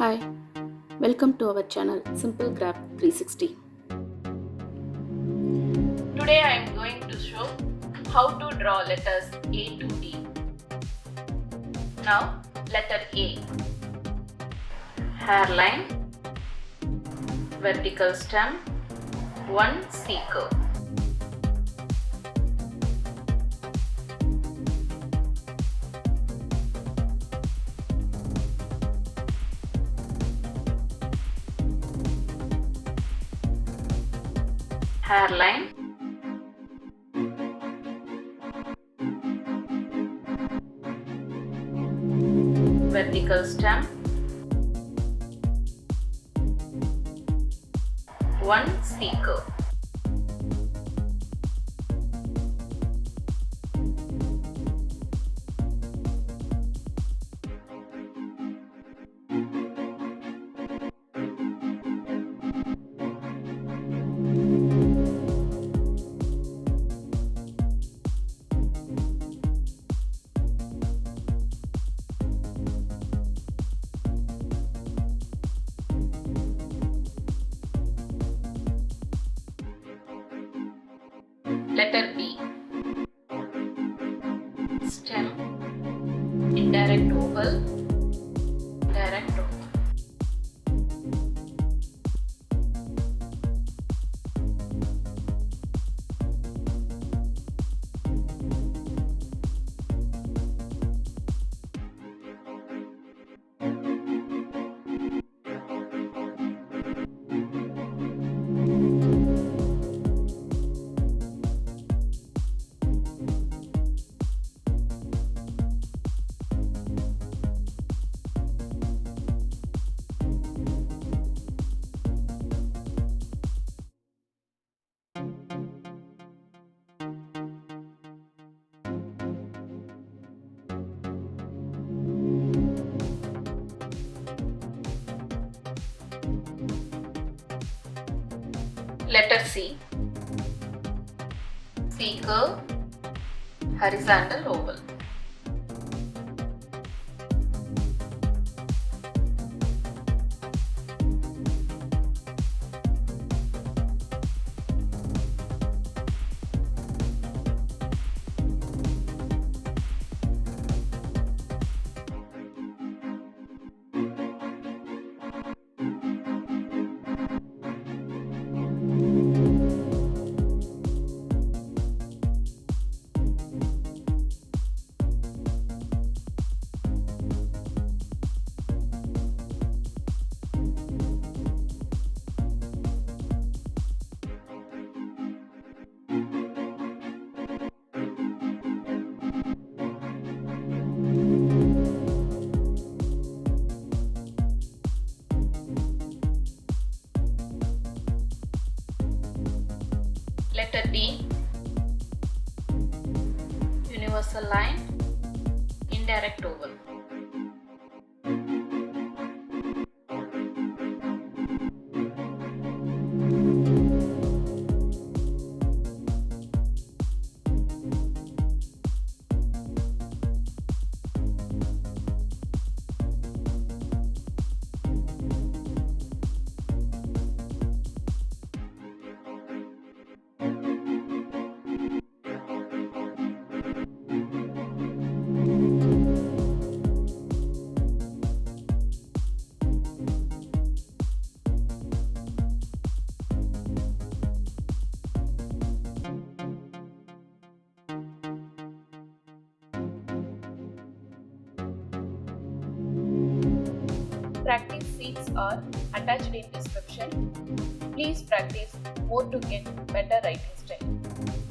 Hi, welcome to our channel Simple Graph 360. Today I am going to show how to draw letters A to D. Now letter A. Hairline, vertical stem, one C curve. Hairline, vertical stem, one C curve. Letter B. Stem, indirect oval, direct oval. Letter C. C curve, horizontal oval. Letter D. Universal line, indirect oval. Practice sheets are attached in description. Please practice more to get better writing style.